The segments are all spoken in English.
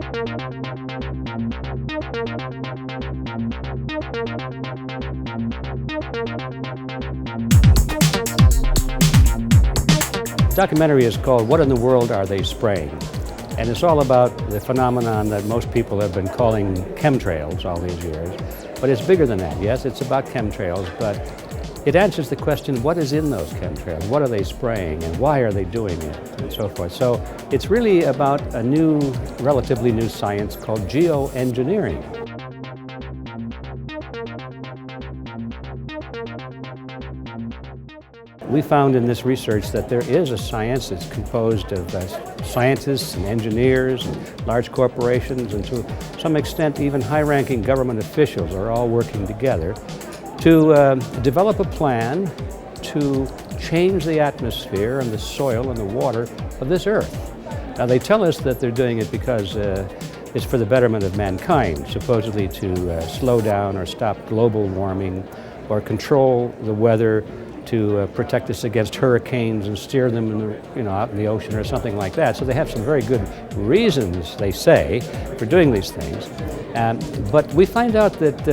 The documentary is called What in the World Are They Spraying? And it's all about the phenomenon that most people have been calling chemtrails all these years. But it's bigger than that. Yes, it's about chemtrails, but it answers the question, what is in those chemtrails? What are they spraying and why are they doing it? And so forth. So it's really about a new, relatively new science called geoengineering. We found in this research that there is a science that's composed of scientists and engineers, and large corporations, and to some extent even high-ranking government officials are all working together to develop a plan to change the atmosphere and the soil and the water of this earth. Now they tell us that they're doing it because it's for the betterment of mankind, supposedly to slow down or stop global warming or control the weather, to protect us against hurricanes and steer them in the, out in the ocean or something like that. So they have some very good reasons, they say, for doing these things. But we find out that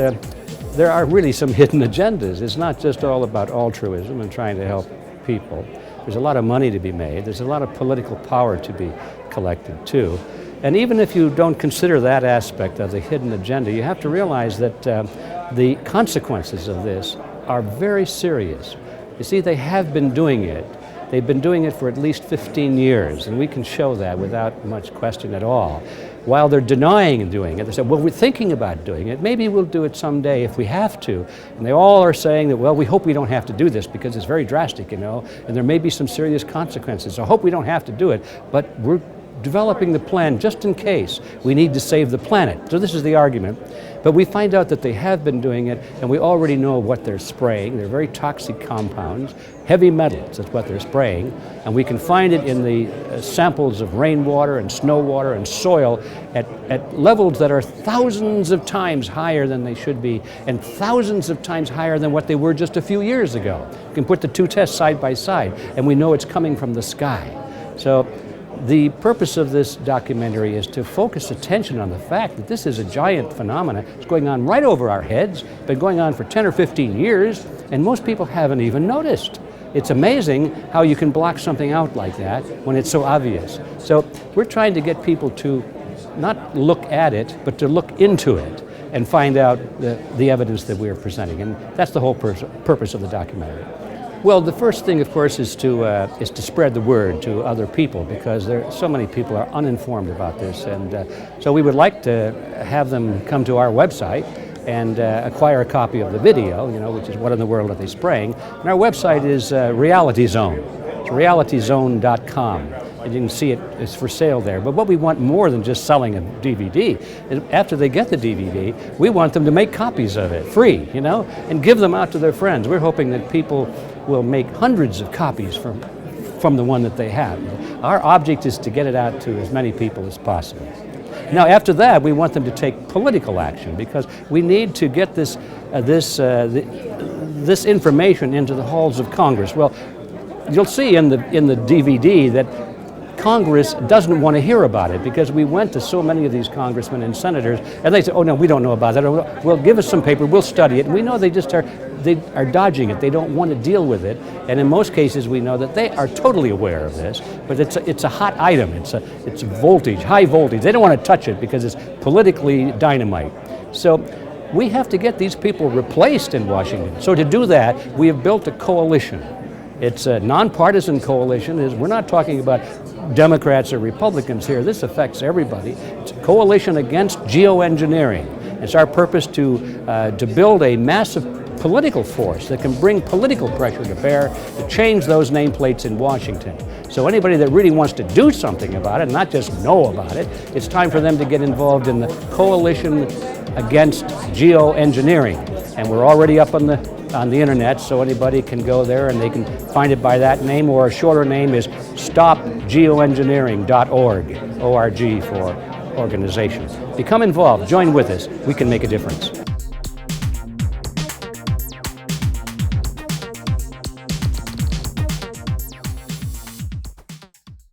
there are really some hidden agendas. It's not just all about altruism and trying to help people. There's a lot of money to be made. There's a lot of political power to be collected too. And even if you don't consider that aspect of the hidden agenda, you have to realize that the consequences of this are very serious. You see, they have been doing it. They've been doing it for at least 15 years, and we can show that without much question at all. While they're denying doing it, they say, well, we're thinking about doing it. Maybe we'll do it someday if we have to. And they all are saying that, well, we hope we don't have to do this because it's very drastic, and there may be some serious consequences. So I hope we don't have to do it, but we're developing the plan just in case we need to save the planet. So this is the argument. But we find out that they have been doing it, and we already know what they're spraying. They're very toxic compounds, heavy metals, that's what they're spraying. And we can find it in the samples of rainwater and snow water and soil at levels that are thousands of times higher than they should be, and thousands of times higher than what they were just a few years ago. You can put the two tests side by side, and we know it's coming from the sky. So the purpose of this documentary is to focus attention on the fact that this is a giant phenomenon. It's going on right over our heads, been going on for 10 or 15 years, and most people haven't even noticed. It's amazing how you can block something out like that when it's so obvious. So we're trying to get people to not look at it, but to look into it and find out the evidence that we're presenting. And that's the whole purpose of the documentary. Well, the first thing, of course, is to spread the word to other people, because so many people are uninformed about this, and so we would like to have them come to our website and acquire a copy of the video, which is What in the World Are They Spraying? And our website is Reality Zone. It's realityzone.com. And you can see it's for sale there. But what we want more than just selling a DVD is after they get the DVD, we want them to make copies of it, free, and give them out to their friends. We're hoping that people will make hundreds of copies from the one that they have. Our object is to get it out to as many people as possible. Now, after that, we want them to take political action, because we need to get this information into the halls of Congress. Well, you'll see in the DVD that Congress doesn't want to hear about it, because we went to so many of these congressmen and senators, and they say, oh no, we don't know about that. Well, give us some paper, we'll study it. And we know they are dodging it. They don't want to deal with it. And in most cases, we know that they are totally aware of this, but it's a hot item. It's voltage, high voltage. They don't want to touch it because it's politically dynamite. So we have to get these people replaced in Washington. So to do that, we have built a coalition. It's a nonpartisan coalition. We're not talking about Democrats or Republicans here. This affects everybody. It's a coalition against geoengineering. It's our purpose to build a massive political force that can bring political pressure to bear to change those nameplates in Washington. So anybody that really wants to do something about it, not just know about it, it's time for them to get involved in the coalition against geoengineering. And we're already up on the internet, so anybody can go there and they can find it by that name, or a shorter name is stopgeoengineering.org, O-R-G for organization. Become involved, join with us, we can make a difference.